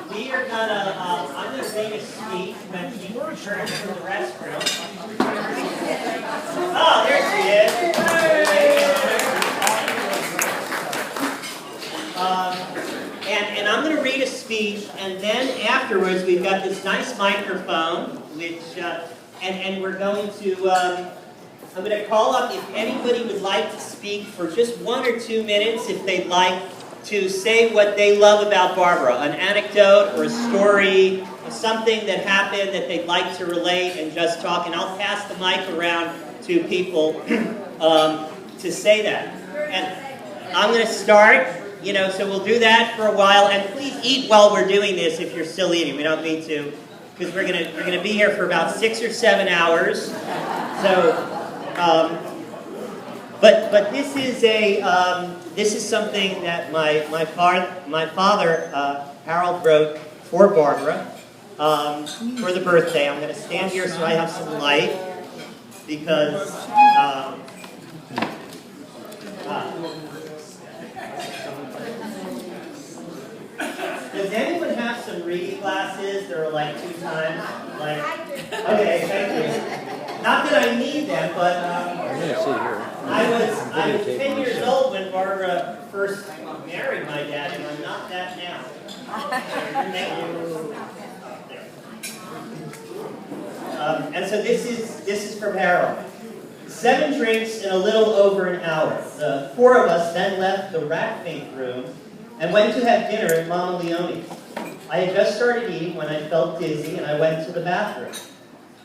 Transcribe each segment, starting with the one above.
we are gonna, I'm gonna read a speech when she returns from the restroom. Oh, there she is. And I'm gonna read a speech, and then afterwards we've got this nice microphone, which, and we're going to, I'm going to call up if anybody would like to speak for just 1 or 2 minutes, if they'd like to say what they love about Barbara, an anecdote or a story, or something that happened that they'd like to relate and just talk. And I'll pass the mic around to people to say that. And I'm going to start, so we'll do that for a while. And please eat while we're doing this if you're still eating. We don't need to, because we're gonna be here for about 6 or 7 hours. So. But this is something that my father Harold wrote for Barbara for the birthday. I'm going to stand here so I have some light because does anyone have some reading glasses? There are like 2 times. Okay, thank you. Not that I need them, but I was 10 years old when Barbara first married my dad, and I'm not that now. Thank you. And so this is from Harold. 7 drinks in a little over an hour. The 4 of us then left the rat mate room and went to have dinner at Mama Leone's. I had just started eating when I felt dizzy, and I went to the bathroom.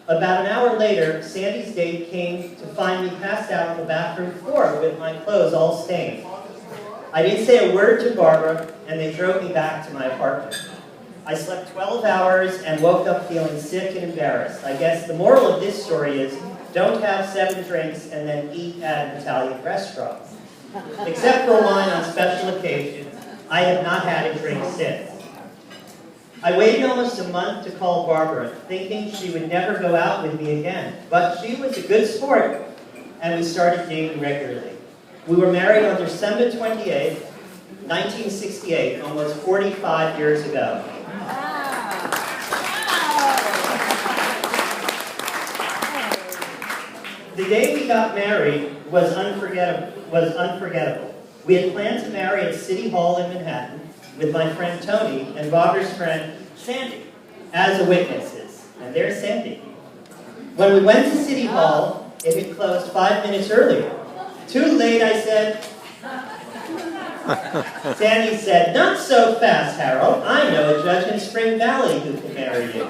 About an hour later, Sandy's date came to find me passed out on the bathroom floor with my clothes all stained. I didn't say a word to Barbara, and they drove me back to my apartment. I slept 12 hours and woke up feeling sick and embarrassed. I guess the moral of this story is, don't have 7 drinks and then eat at an Italian restaurant. Except for wine on special occasions, I have not had a drink since. I waited almost a month to call Barbara, thinking she would never go out with me again. But she was a good sport, and we started dating regularly. We were married on December 28th, 1968, almost 45 years ago. The day we got married was unforgettable. We had planned to marry at City Hall in Manhattan, with my friend Tony and Barbara's friend Sandy as the witnesses. And there's Sandy. When we went to City Hall, it had closed 5 minutes earlier. Too late, I said. Sandy said, not so fast, Harold. I know a judge in Spring Valley who can marry you.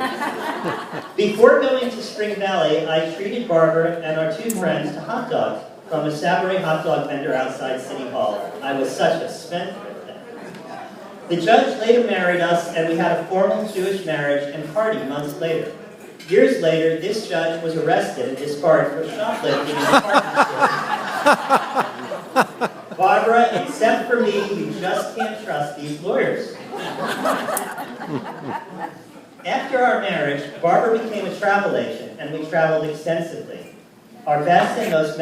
Before going to Spring Valley, I treated Barbara and our 2 friends to hot dogs from a Savory hot dog vendor outside City Hall. I was such a spendthrift. The judge later married us, and we had a formal Jewish marriage and party months later. Years later, this judge was arrested and disbarred for shoplifting in the department store. Barbara, except for me, you just can't trust these lawyers. After our marriage, Barbara became a travel agent, and we traveled extensively. Our best and most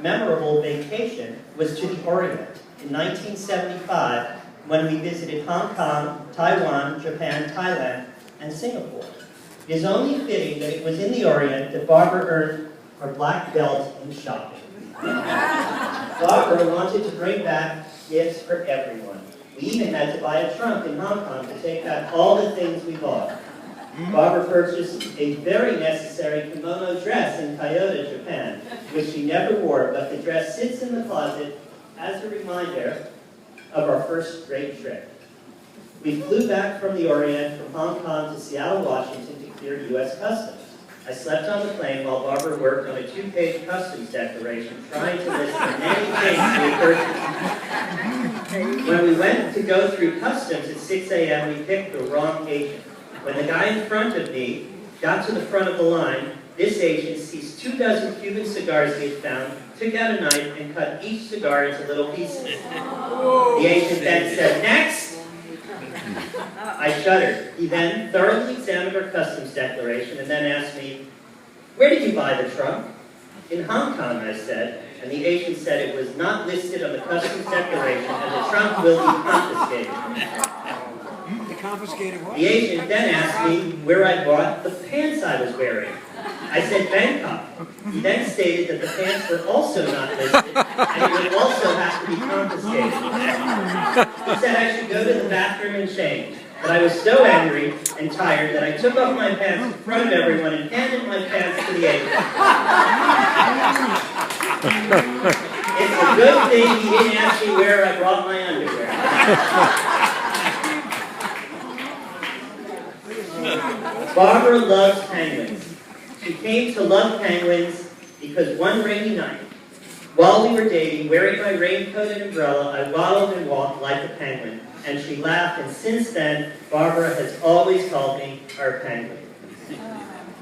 memorable vacation was to the Orient in 1975, when we visited Hong Kong, Taiwan, Japan, Thailand, and Singapore. It is only fitting that it was in the Orient that Barbara earned her black belt in shopping. Barbara wanted to bring back gifts for everyone. We even had to buy a trunk in Hong Kong to take back all the things we bought. Barbara purchased a very necessary kimono dress in Kyoto, Japan, which she never wore, but the dress sits in the closet as a reminder of our first great trip. We flew back from the Orient from Hong Kong to Seattle, Washington to clear U.S. Customs. I slept on the plane while Barbara worked on a 2-page customs declaration trying to list the many things we purchased. When we went to go through customs at 6 a.m., we picked the wrong agent. When the guy in front of me got to the front of the line, this agent seized 24 Cuban cigars he had found, took out a knife, and cut each cigar into little pieces. The agent then said, "Next!" I shuddered. He then thoroughly examined our customs declaration and then asked me, "Where did you buy the trunk?" "In Hong Kong," I said, and the agent said it was not listed on the customs declaration and the trunk will be confiscated. confiscated what? The agent then asked me where I bought the pants I was wearing. I said Bangkok. He then stated that the pants were also not listed, and it would also have to be confiscated. He said I should go to the bathroom and change. But I was so angry and tired that I took off my pants in front of everyone and handed my pants to the agent. It's a good thing he didn't ask me where I brought my underwear. Barbara loves penguins. She came to love penguins because one rainy night, while we were dating, wearing my raincoat and umbrella, I waddled and walked like a penguin, and she laughed, and since then, Barbara has always called me her penguin.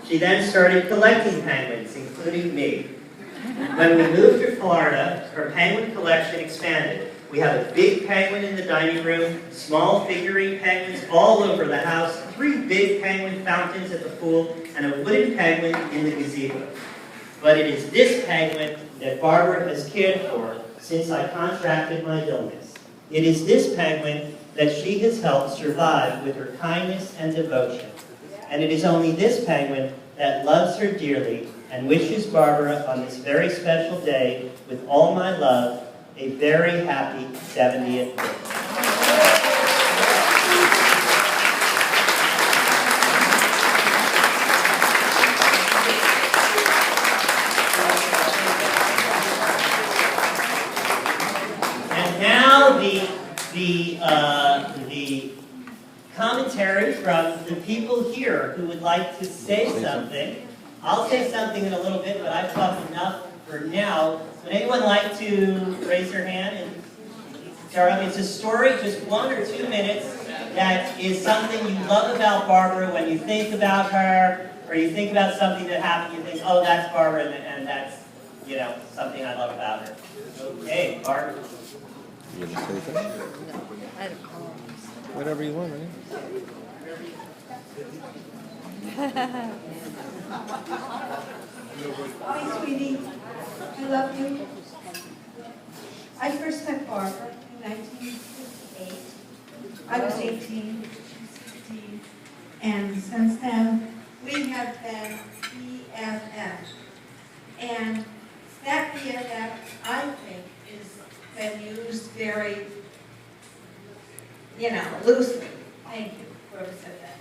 She then started collecting penguins, including me. When we moved to Florida, her penguin collection expanded. We have a big penguin in the dining room, small figurine penguins all over the house, 3 big penguin fountains at the pool, and a wooden penguin in the gazebo. But it is this penguin that Barbara has cared for since I contracted my illness. It is this penguin that she has helped survive with her kindness and devotion. And it is only this penguin that loves her dearly and wishes Barbara on this very special day, with all my love, a very happy 70th birthday. And now the commentary from the people here who would like to say something. I'll say something in a little bit, but I've talked enough for now. Would anyone like to raise their hand and start off? It's a story, just 1 or 2 minutes, that is something you love about Barbara. When you think about her, or you think about something that happened, you think, oh, that's Barbara, and that's, something I love about her. Okay, Barbara. You gonna say something? Whatever you want, man. Hi, sweetie. I love you. I first met Barbara in 1968. I was 18, she was 16. And since then, we have been BFF. And that BFF, I think, is been used very, loosely. Thank you, whoever said that.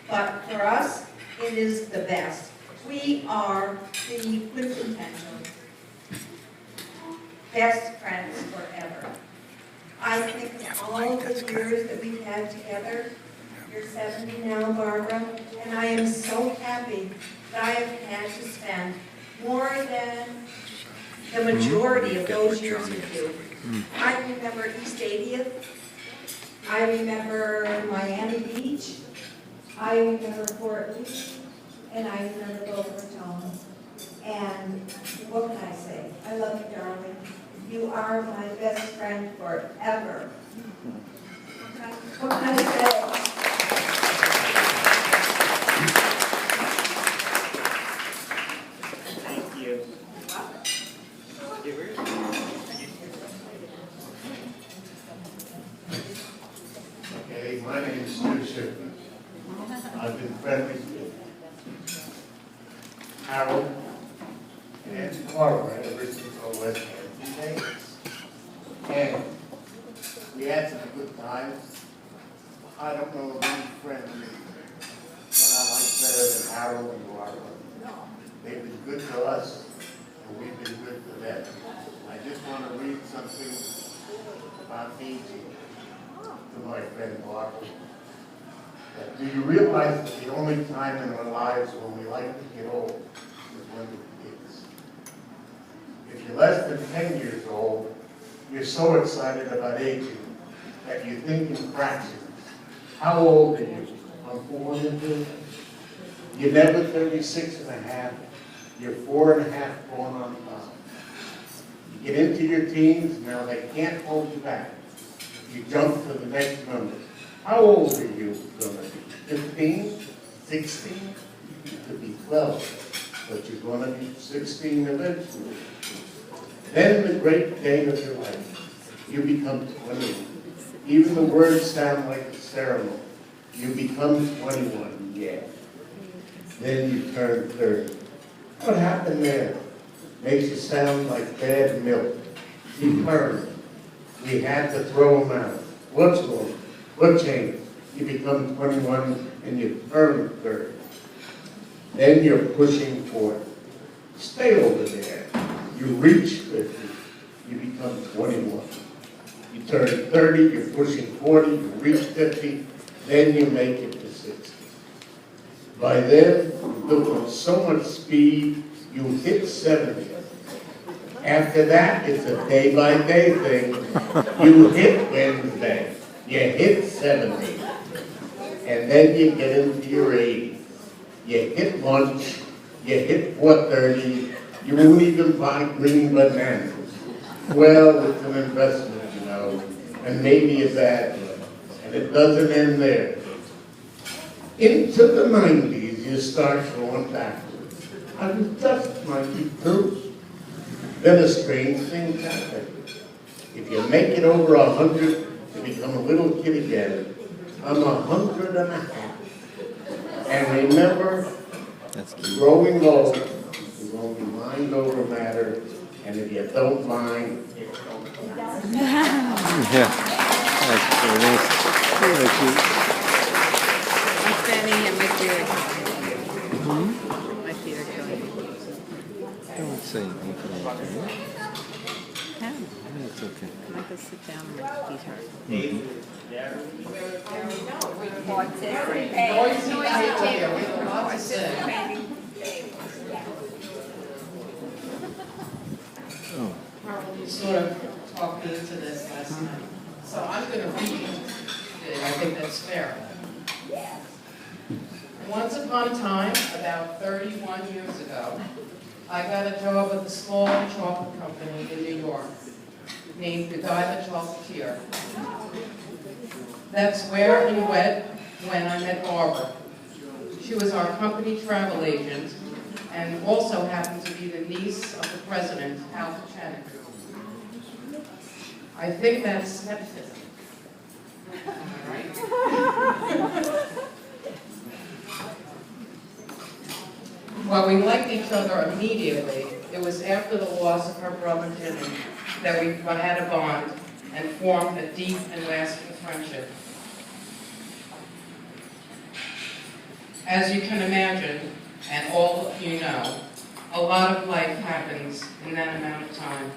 But for us, it is the best. We are the quintessential best friends forever. I think of all the years that we've had together. You're 70 now, Barbara, and I am so happy that I have had to spend more than the majority of those years with you. I remember East 80th. I remember Miami Beach. I remember Fort Lee. And I remember Boca Raton. And what can I say? I love you, darling. You are my best friend forever. What can I say? Thank you. Okay, my name is Stu Shipman. I've been friendly with Harold and Barbara ever since our West End days. And we had some good times. I don't know of any friend that I like better than Harold and Barbara. They've been good to us, and we've been good to them. I just want to read something about aging to my friend Barbara. Do you realize that the only time in our lives when we like to get old is when we're kids? If you're less than 10 years old, you're so excited about aging that you think in fractions. How old are you? I'm 42. You're never 36 and a half. You're 4 and a half going on 5. You get into your teens, now they can't hold you back. You jump to the next number. How old are you going to be? 15? 16? You could be 12, but you're going to be 16 eventually. Then the great day of your life, you become 20. Even the words sound like a ceremony. You become 21, yeah. Then you turn 30. What happened there? Makes you sound like bad milk. You learn. We had to throw them out. What's wrong? What changed? You become 21 and you turn 30. Then you're pushing 40. Stay over there. You reach 50. You become 21. You turn 30, you're pushing 40, you reach 50, then you make it to 60. By then, you go with so much speed, you hit 70. After that, it's a day-by-day thing. You hit Wednesday, you hit 70, and then you get into your 80s. You hit lunch, you hit 4:30, you won't even buy green bananas. Well, it's an investment, you know, and maybe a bad one, and it doesn't end there. Into the 90s, you start going backwards. I was just 92. Then a strange thing happened. If you make it over 100, you become a little kid again. I'm 100 and a half. And remember, That's cute. growing old is only mind over matter, and if you don't mind, it don't matter. Yeah. That's very nice. Very cute. I'm standing here, my feet are going. My feet are going. Don't say anything like that. Yeah, That's okay. I can sit down and my feet hurt. Oh. Harold, you sort of talked me into this last night. So I'm going to read it. I think that's fair. Once upon a time, about 31 years ago, I got a job at a small chocolate company in New York named Godiva Chocolatier. That's where and when I met Barbara. She was our company travel agent and also happened to be the niece of the president, Hal Pachanik. I think that's nepotism. Am I right? While we liked each other immediately, it was after the loss of her brother Jimmy that we had a bond and formed a deep and lasting friendship. As you can imagine, and all of you know, a lot of life happens in that amount of time.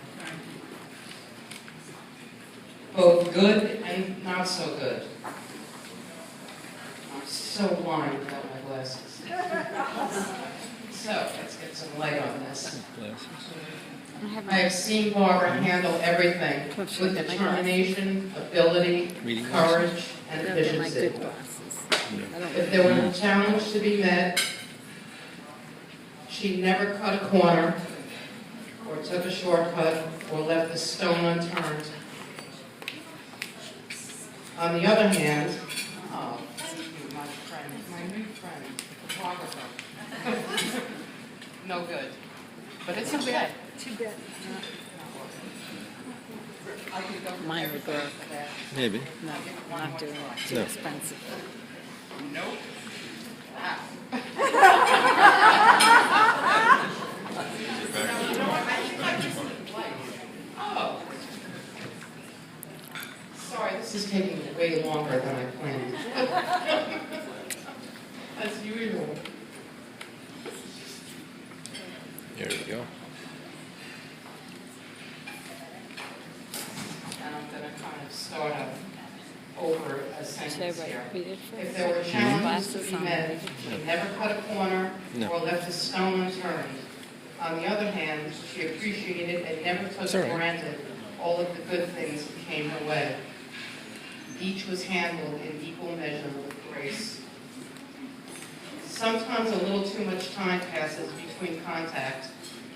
Both good and not so good. I'm so blind without my glasses. So, let's get some light on this. I have seen Barbara handle everything with determination, ability, courage, and They're my efficiency. good glasses. If there was a challenge to be met, she never cut a corner, or took a shortcut, or left a stone unturned. On the other hand, oh, thank you, my friend, my new friend, the photographer. No good. But it's too bad. Too bad. I could go Mine would work. Maybe. No, not doing it. Too No. expensive. Nope. Wow. Oh. Sorry, this is taking way longer than I planned. As usual. There we go. And I'm going to kind of start up over a Should I sentence here. read it If first? there were challenges to Glasses be on. met, she never cut a corner No. or left a stone unturned. On the other hand, she appreciated and never took It's for all right. granted all of the good things that came her way. Each was handled in equal measure with grace. Sometimes a little too much time passes between contact,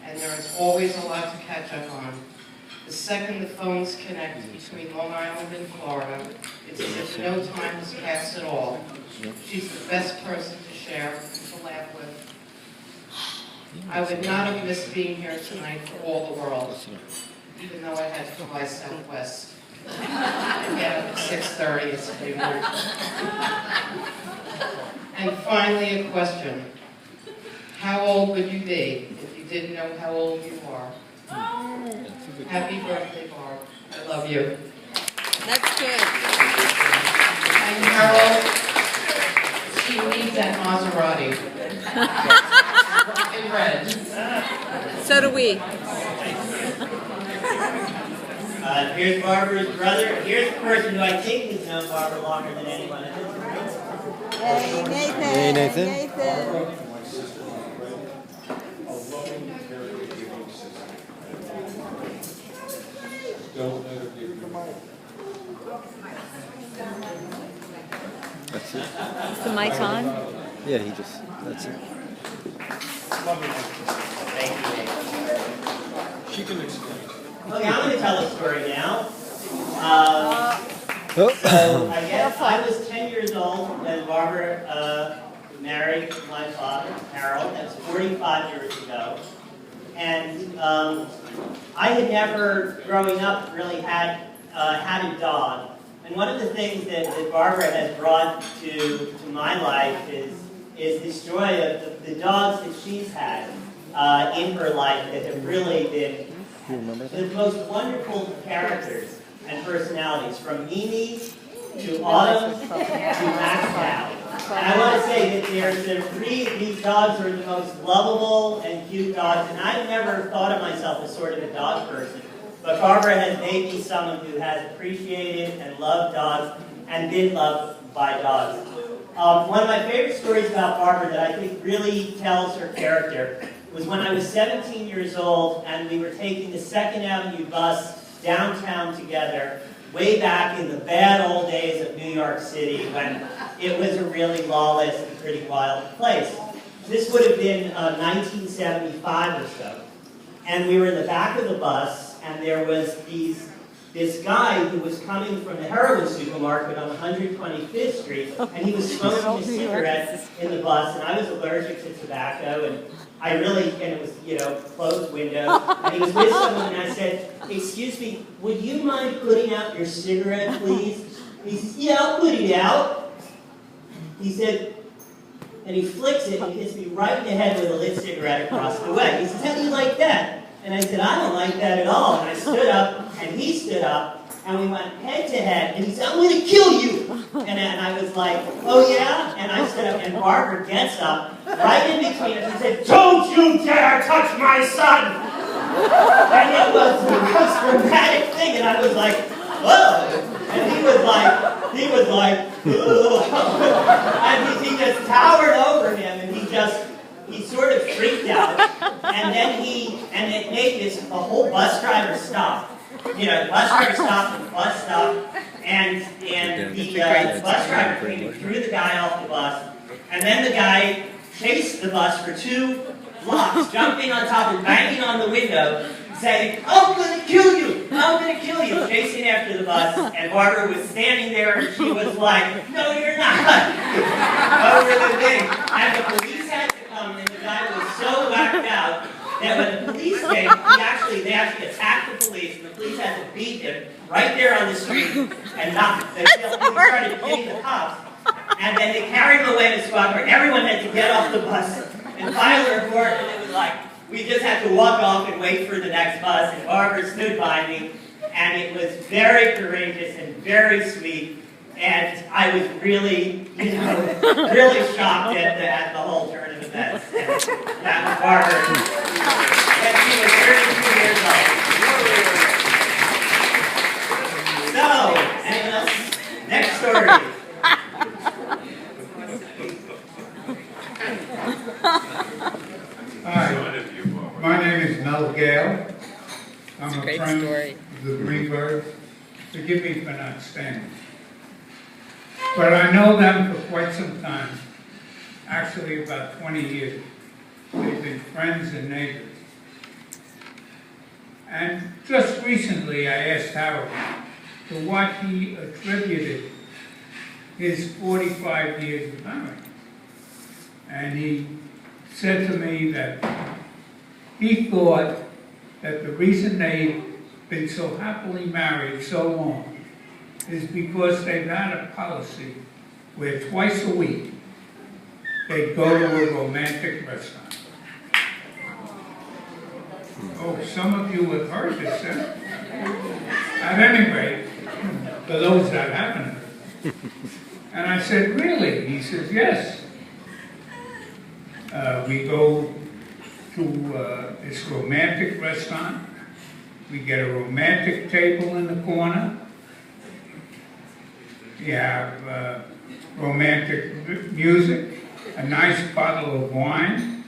and there is always a lot to catch up on. The second the phones connect between Long Island and Florida, it's as if no time has passed at all. She's the best person to share and to laugh with. I would not have missed being here tonight for all the world, even though I had to fly Southwest. Yeah, 6:30, it's favorite. And finally, a question. How old would you be if you didn't know how old you are? Happy birthday, Barb. I love you. That's good. And Carol, she needs that Maserati. In red. So do we. Here's Barbara's brother. Here's the person who I think has known Barbara longer than anyone. Hey, Nathan. Hey, Nathan. Nathan. That's it. Is the mic on? Yeah, that's it. Thank you. She can explain. Okay, I'm going to tell a story now. So I guess I was 10 years old when Barbara married my father, Harold. That's 45 years ago. And I had never, growing up, really had a dog. And one of the things that Barbara has brought to my life is this joy of the dogs that she's had in her life that have really been the most wonderful characters and personalities, from Mimi to Autumn to Maxwell. And I want to say that these dogs are the most lovable and cute dogs, and I've never thought of myself as sort of a dog person. But Barbara has made me someone who has appreciated and loved dogs and been loved by dogs. One of my favorite stories about Barbara that I think really tells her character was when I was 17 years old and we were taking the 2nd Avenue bus downtown together, way back in the bad old days of New York City when it was a really lawless and pretty wild place. This would have been 1975 or so. And we were in the back of the bus, and there was this guy who was coming from the heroin supermarket on 125th Street, and he was smoking a cigarette in the bus, and I was allergic to tobacco, and it was, closed window, and he was with someone, and I said, "Excuse me, would you mind putting out your cigarette, please?" He says, "Yeah, I'll put it out." He said, and he flicks it, and he hits me right in the head with a lit cigarette across the way. He says, "How do you like that?" And I said, "I don't like that at all." And I stood up, and he stood up, and we went head to head, and he said, "I'm going to kill you." And I was like, "Oh yeah?" And I stood up, and Barbara gets up, right in between us, and said, "Don't you dare touch my son!" And it was the most dramatic thing, and I was like, "Whoa!" And he was like, "Ugh." And he just towered over him, and he sort of freaked out, and it made a whole bus driver stop. The bus driver stopped, and the bus stopped, and the bus driver came and threw the guy off the bus, and then the guy chased the bus for 2 blocks, jumping on top and banging on the window, saying, "I'm going to kill you! I'm going to kill you!" chasing after the bus, and Barbara was standing there, and she was like, "No, you're not!" over the thing. And the police had to come, and the guy was so whacked out that when the police came, they actually attacked the police, and the police had to beat him right there on the street, and they started hitting the cops. And then they carried him away to squad car. Everyone had to get off the bus and file a report, and it was like, we just had to walk off and wait for the next bus, and Barbara stood by me, and it was very courageous and very sweet, and I was really, really shocked at the whole turn of events. And that was Barbara. And she was 32 years old. So, anyone else? Next story. Hi, my name is Mel Gale. I'm a great friend story. of the Greenbergs. Forgive me for not standing. But I know them for quite some time, actually about 20 years. They've been friends and neighbors. And just recently I asked Harold to what he attributed his 45 years of marriage. And he said to me that he thought that the reason they'd been so happily married so long is because they've had a policy where twice a week they go to a romantic restaurant. Oh, some of you have heard this, huh? At any rate, for those that haven't heard. And I said, really? He says, yes. We go to this romantic restaurant. We get a romantic table in the corner. We have romantic music, a nice bottle of wine,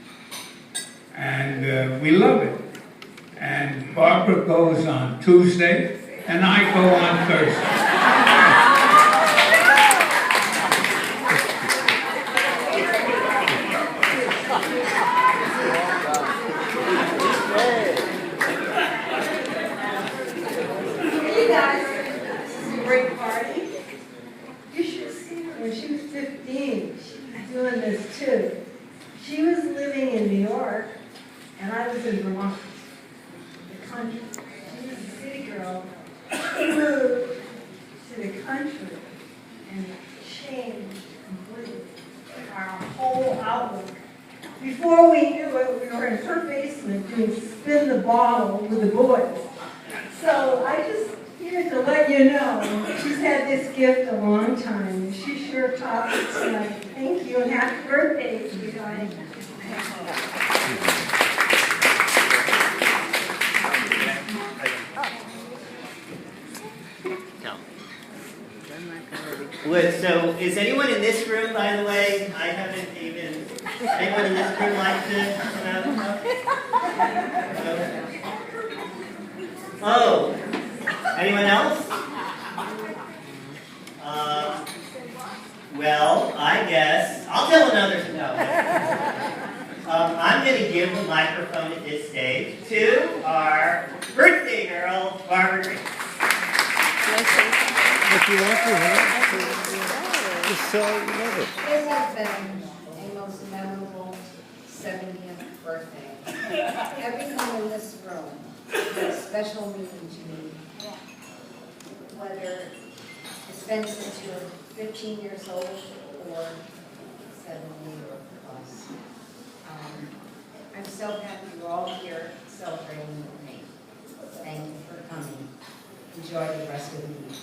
and we love it. And Barbara goes on Tuesday, and I go on Thursday. Hey guys, this is a great party. You should see her when she was 15. She was doing this too. She was living in New York, and I was in Vermont, the country. She was a city girl. She moved to the country and changed completely our whole outlook. Before we knew it, we were in her basement doing spin the bottle with the boys. So I just here to let you know, she's had this gift a long time, and she sure taught it tonight. Thank you, and happy birthday to you guys. So is anyone in this room, by the way, I haven't even, anyone in this room like to come out and talk? No? Oh, anyone else? Well, I guess, I'll tell another story. I'm going to give the microphone at this stage to our birthday girl, Barbara Green. If you want to, huh? Just so you love it. This has been a most memorable 70th birthday. Everyone in this room has a special meaning to me. Whether it's been since you were 15 years old or 70 or plus. I'm so happy you're all here celebrating with me. Thank you for coming. Enjoy the rest of the evening.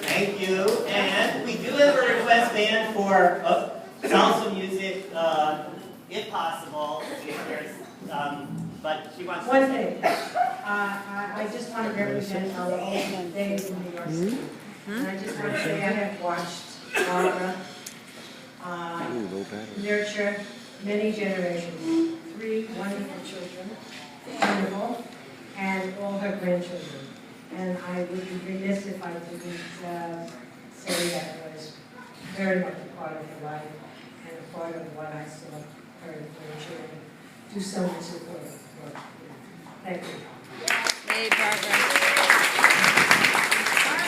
Thank you. And we do have a request band for salsa music, if possible. If there's, but she wants to One say. thing, I just want to represent our old days in New York City. And I just want to say I have watched Barbara nurture many generations, 3 wonderful children, wonderful, and all her grandchildren. And I would be remiss if I didn't say that was very much a part of her life and a part of what I saw her grandchildren do so much support. Thank you. Hey, Barbara.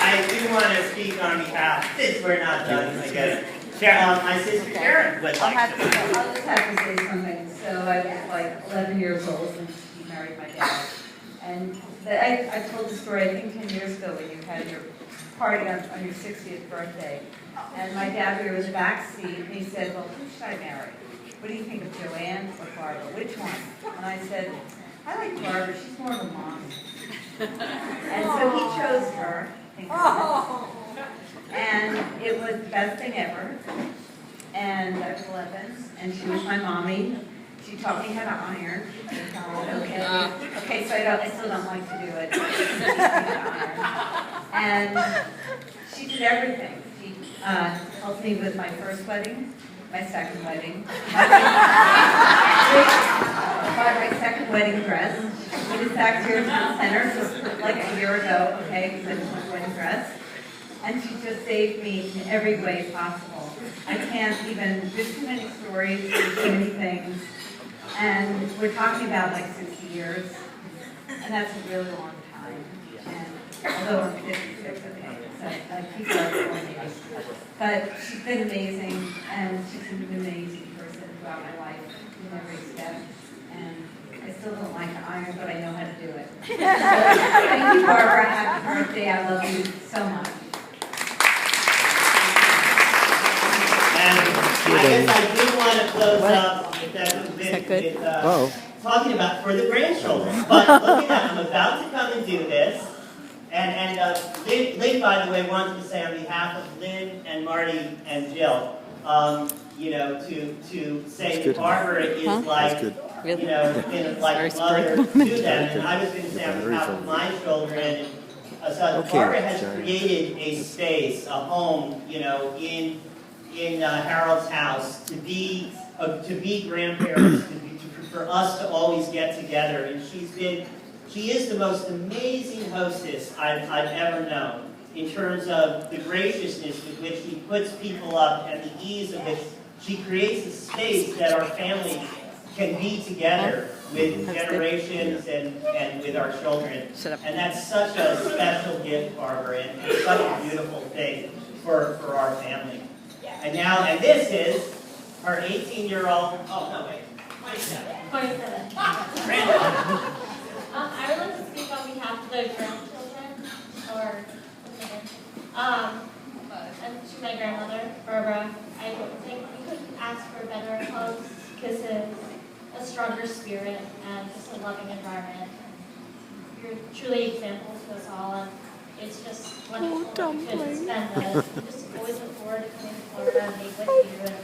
I do want to speak on behalf, since we're not done, I guess. My sister Sharon would like to. I'll just have to say something. So I was like 11 years old when she married my dad. And I told the story, I think 10 years ago, when you had your party on your 60th birthday. And my dad, we were in the back seat, and he said, well, who should I marry? What do you think of Joanne or Barbara? Which one? And I said, I like Barbara. She's more of a mom. And so he chose her. And it was the best thing ever. And I was 11, and she was my mommy. She taught me how to iron. Okay, so I still don't like to do it. And she did everything. She helped me with my first wedding, my second wedding, my second wedding dress. We just back here in town center just like a year ago, okay, we finished my wedding dress. And she just saved me in every way possible. I can't even, there's too many stories, there's too many things. And we're talking about like 60 years, and that's a really long time. And although I'm 56, okay, so people are telling me. But she's been amazing, and she's been an amazing person throughout my life in every step. And I I still don't like to iron, but I know how to do it. So, thank you, Barbara. Happy birthday. I love you so much. And I guess I do want to close up with Oh. talking about for the grandchildren. But look at that, I'm about to come and do this. And Lynn, by the way, wanted to say on behalf of Lynn and Marty and Jill, you know, to say that Barbara is like, you know, been like a mother to them. And I was going to say on behalf of my children, so Barbara has created a space, a home, you know, in Harold's house to be grandparents, for us to always get together. And she is the most amazing hostess I've ever known in terms of the graciousness with which she puts people up and the ease of which she creates a space that our family can be together with generations and with our children. And that's such a special gift, Barbara, and such a beautiful thing for our family. And now, and this is her 18-year-old, oh no, wait, 27. 27. Grandma. I would like to speak on behalf of the grandchildren, and to my grandmother, Barbara. I don't think we could ask for better hugs, kisses, a stronger spirit, and just a loving environment. You're truly examples to us all, and it's just wonderful that we could spend the, just always look forward to coming to Florida and being with you and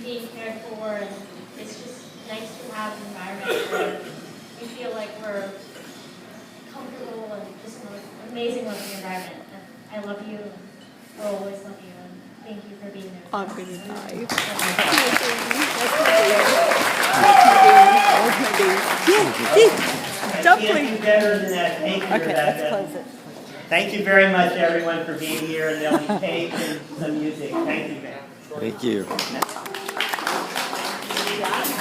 being cared for, and it's just nice to have an environment where we feel like we're comfortable and just an amazing loving environment. And I love you, and I'll always love you, and thank you for being there. I'm gonna die. Can't do better than that. Thank you, Rebecca. Thank you very much, everyone, for being here. And there'll be cake and some music. Thank you, man. Thank you.